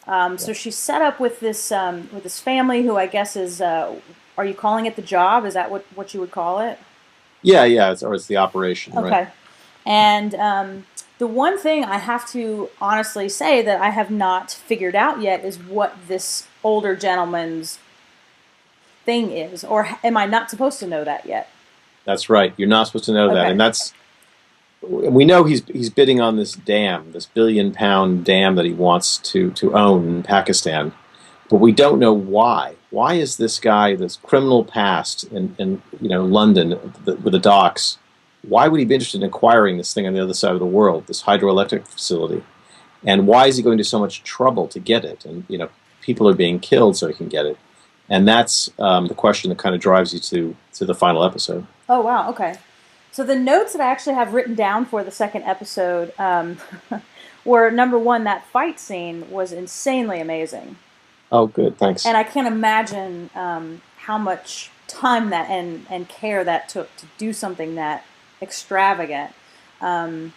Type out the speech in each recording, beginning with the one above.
So she's set up with this family who I guess is, are you calling it the job? Is that what you would call it? Yeah, yeah, it's the operation, right? Okay. And the one thing I have to honestly say that I have not figured out yet is what this older gentleman's thing is, or am I not supposed to know that yet? That's right. You're not supposed to know that, Okay. and that's we know he's bidding on this dam, this billion-pound dam that he wants to own in Pakistan, but we don't know why. Why is this guy, this criminal past in London with the docks? Why would he be interested in acquiring this thing on the other side of the world, this hydroelectric facility? And why is he going to so much trouble to get it? And people are being killed so he can get it. And that's the question that kind of drives you to the final episode. Oh wow. Okay. So the notes that I actually have written down for the second episode were number one, that fight scene was insanely amazing. Oh, good, thanks. And I can't imagine how much time that and care that took to do something that extravagant, um,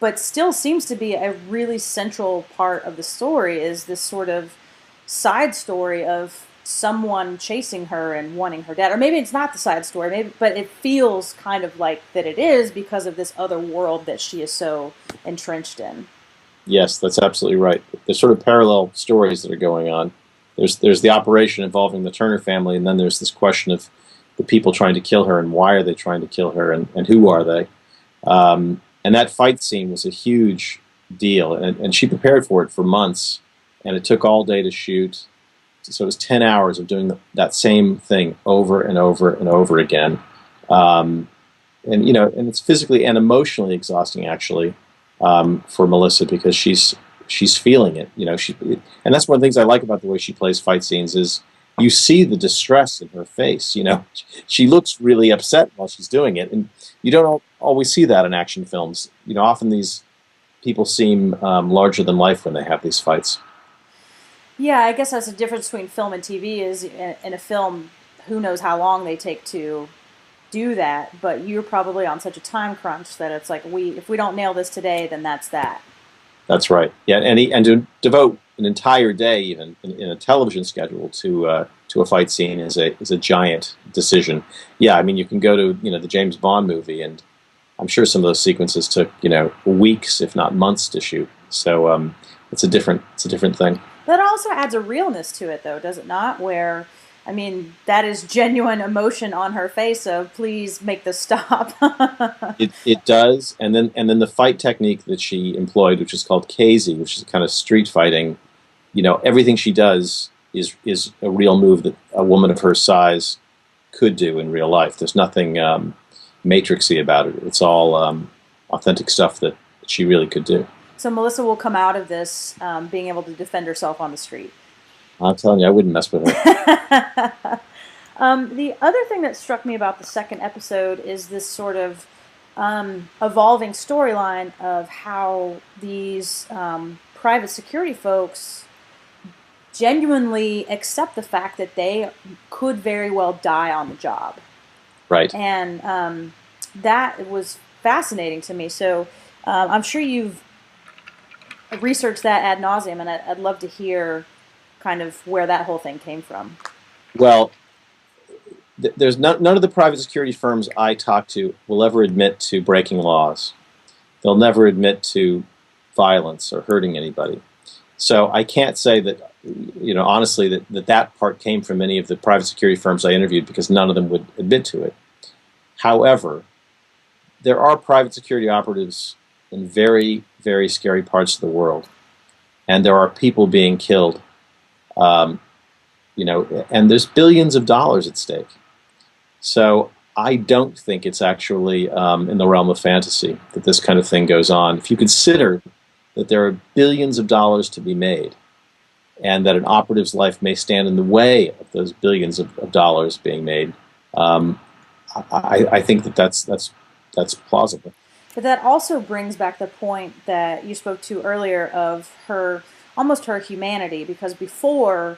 but still seems to be a really central part of the story. Is this sort of side story of someone chasing her and wanting her dead, or maybe it's not the side story, maybe, but it feels kind of like that it is because of this other world that she is so entrenched in. Yes, that's absolutely right. There's sort of parallel stories that are going on. There's the operation involving the Turner family, and then there's this question of the people trying to kill her and why are they trying to kill her and who are they? And that fight scene was a huge deal, and she prepared for it for months, and it took all day to shoot. So it was 10 hours of doing that same thing over and over and over again. Um, and it's physically and emotionally exhausting actually for Melissa because she's feeling it. And that's one of the things I like about the way she plays fight scenes is you see the distress in her face. She looks really upset while she's doing it, and you don't always see that in action films. Often these people seem larger than life when they have these fights. Yeah, I guess that's the difference between film and TV. Is in a film, who knows how long they take to do that, but you're probably on such a time crunch that it's like, we if we don't nail this today, then that's that. That's right. Yeah, and to devote an entire day, even in a television schedule, to a fight scene is a giant decision. Yeah, I mean, you can go to the James Bond movie, and I'm sure some of those sequences took weeks, if not months, to shoot. So it's a different thing. That also adds a realness to it, though, does it not? Where, I mean, that is genuine emotion on her face of please make this stop. It does, and then the fight technique that she employed, which is called KZ, which is kind of street fighting. Everything she does is a real move that a woman of her size could do in real life. There's nothing matrixy about it. It's all authentic stuff that she really could do. So Melissa will come out of this being able to defend herself on the street. I'm telling you, I wouldn't mess with her. The other thing that struck me about the second episode is this sort of evolving storyline of how these private security folks genuinely accept the fact that they could very well die on the job. Right. And that was fascinating to me. So I'm sure you've researched that ad nauseum, and I'd love to hear kind of where that whole thing came from. Well, there's none of the private security firms I talk to will ever admit to breaking laws. They'll never admit to violence or hurting anybody. So I can't say that, honestly, that part came from any of the private security firms I interviewed because none of them would admit to it. However, there are private security operatives in very, very scary parts of the world, and there are people being killed, um, and there's billions of dollars at stake. So I don't think it's actually in the realm of fantasy that this kind of thing goes on. If you consider that there are billions of dollars to be made, and that an operative's life may stand in the way of those billions of dollars being made, um, I think that's plausible. But that also brings back the point that you spoke to earlier of her, almost her humanity, because before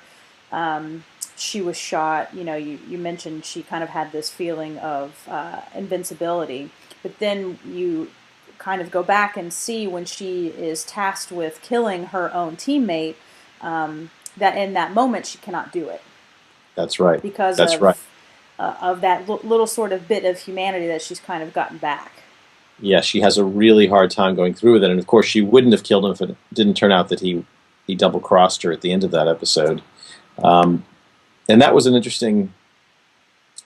she was shot, you mentioned she kind of had this feeling of invincibility, but then you kind of go back and see when she is tasked with killing her own teammate, that in that moment she cannot do it That's right. because That's right. of that little sort of bit of humanity that she's kind of gotten back. Yeah, she has a really hard time going through with it, and of course she wouldn't have killed him if it didn't turn out that he double crossed her at the end of that episode. And that was an interesting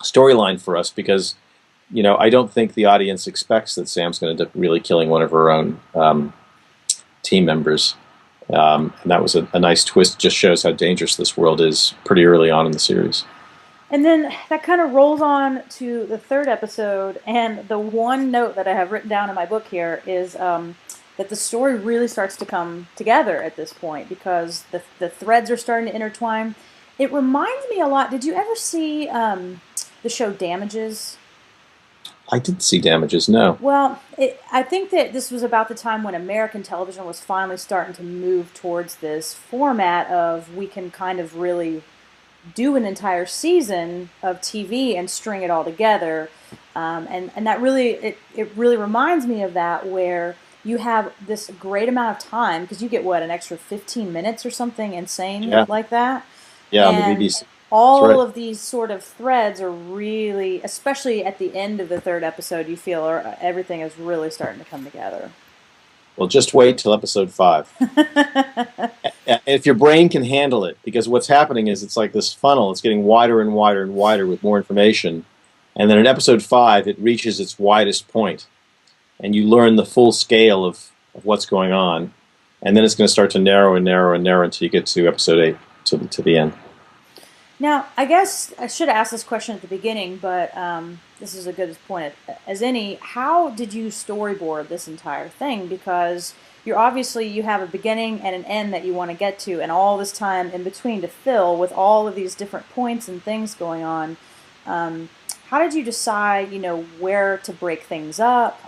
storyline for us because, I don't think the audience expects that Sam's going to end up really killing one of her own team members. And that was a nice twist. Just shows how dangerous this world is pretty early on in the series. And then that kind of rolls on to the third episode, and the one note that I have written down in my book here is that the story really starts to come together at this point because the threads are starting to intertwine. It reminds me a lot. Did you ever see the show Damages? I did see Damages, no. Well, I think that this was about the time when American television was finally starting to move towards this format of we can kind of really do an entire season of TV and string it all together. And that really, it really reminds me of that where you have this great amount of time because you get, an extra 15 minutes or something insane like that? Yeah, and on the BBC. All of these sort of threads are really, especially at the end of the third episode, you feel everything is really starting to come together. Well, just wait till episode 5. If your brain can handle it, because what's happening is it's like this funnel. It's getting wider and wider and wider with more information. And then in episode 5, it reaches its widest point. And you learn the full scale of what's going on. And then it's going to start to narrow and narrow and narrow until you get to episode 8, to the end. Now, I guess I should have asked this question at the beginning, but this is a good point as any. How did you storyboard this entire thing? Because you have a beginning and an end that you want to get to, and all this time in between to fill with all of these different points and things going on. How did you decide, where to break things up,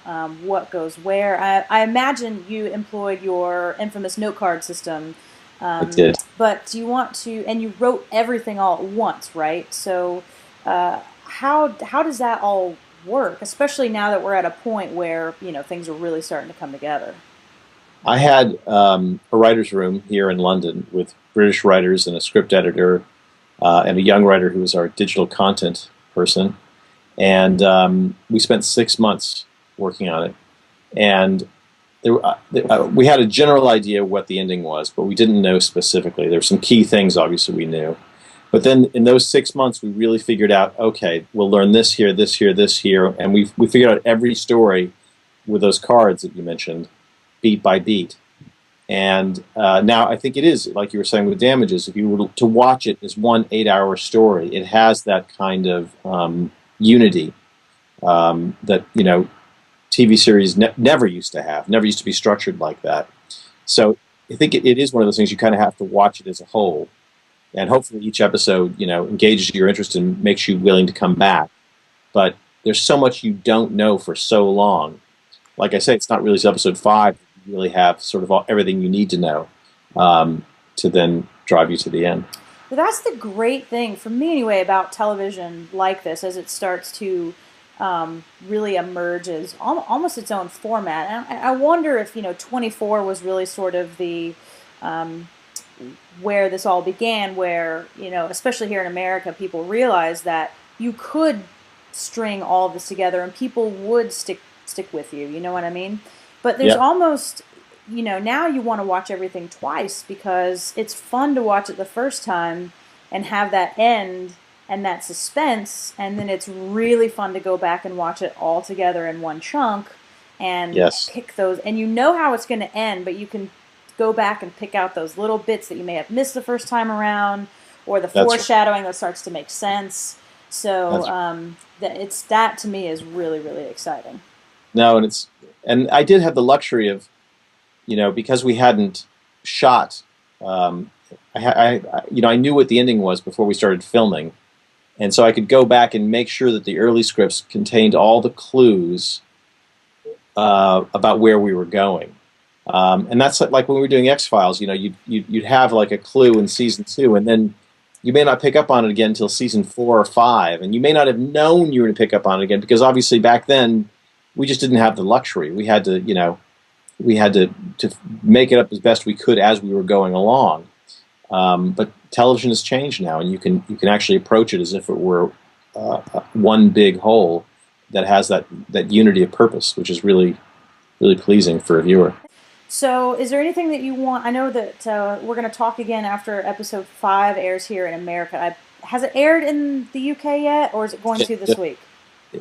what goes where? I imagine you employed your infamous note card system. I did. But do you want to, and you wrote everything all at once, right? So how does that all work, especially now that we're at a point where, things are really starting to come together? I had a writer's room here in London with British writers and a script editor and a young writer who was our digital content person. And we spent 6 months working on it. And we had a general idea of what the ending was, but we didn't know specifically. There were some key things, obviously, we knew. But then in those 6 months, we really figured out, okay, we'll learn this here, this here, this here. And we figured out every story with those cards that you mentioned, beat by beat. And now I think it is, like you were saying with Damages, if you were to watch it as one 8-hour story, it has that kind of unity that, TV series never used to have, never used to be structured like that. So I think it is one of those things you kind of have to watch it as a whole. And hopefully each episode, engages your interest and makes you willing to come back. But there's so much you don't know for so long. Like I say, it's not really episode 5 you really have sort of everything you need to know to then drive you to the end. Well, that's the great thing, for me anyway, about television like this, as it starts to really emerge as almost its own format. And I wonder if 24 was really sort of the where this all began, where especially here in America, people realized that you could string all of this together and people would stick with you. You know what I mean? But there's almost now you want to watch everything twice because it's fun to watch it the first time and have that end and that suspense, and then it's really fun to go back and watch it all together in one chunk and pick those. And how it's going to end, but you can go back and pick out those little bits that you may have missed the first time around, or the foreshadowing that starts to make sense. So that to me is really, really exciting. No, and I did have the luxury of, because we hadn't shot, I knew what the ending was before we started filming. And so I could go back and make sure that the early scripts contained all the clues about where we were going. And that's like when we were doing X-Files, you'd have like a clue in season 2, and then you may not pick up on it again until season 4 or 5, and you may not have known you were going to pick up on it again because obviously back then we just didn't have the luxury. We had to, we had to make it up as best we could as we were going along. But television has changed now, and you can actually approach it as if it were one big whole that has that unity of purpose, which is really pleasing for a viewer. So, is there anything that you want? I know that we're going to talk again after episode 5 airs here in America. Has it aired in the UK yet, or is it going to this week?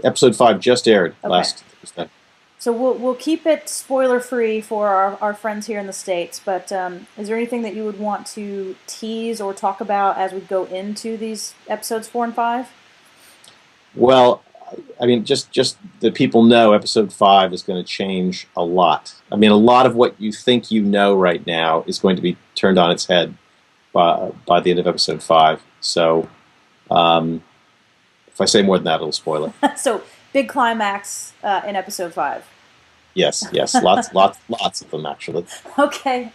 Episode 5 just aired last Thursday. So we'll keep it spoiler free for our friends here in the States. But is there anything that you would want to tease or talk about as we go into these episodes 4 and 5? Well, I mean, just that people know episode 5 is going to change a lot. I mean, a lot of what you think you know right now is going to be turned on its head by the end of episode 5. So, if I say more than that, it'll spoil it. So, big climax in episode 5. Yes, lots of them actually. Okay.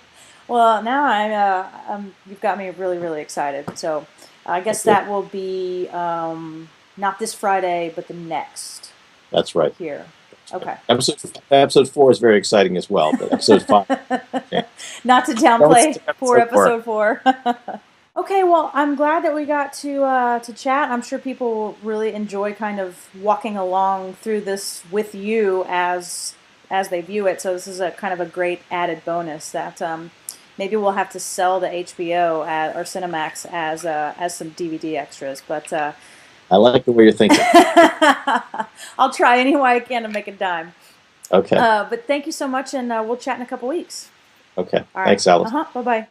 Well, now you've got me really, really excited. So, I guess that will be not this Friday, but the next. That's right. Here. Okay. Episode 4 is very exciting as well, but episode 5. Yeah. Not to downplay poor episode 4. Okay, well, I'm glad that we got to chat. I'm sure people will really enjoy kind of walking along through this with you as they view it. So this is a kind of a great added bonus that maybe we'll have to sell to HBO or Cinemax as some DVD extras. But I like the way you're thinking. I'll try any way I can to make a dime. Okay. But thank you so much, and we'll chat in a couple weeks. Okay. All right. Thanks, Alice. Bye-bye.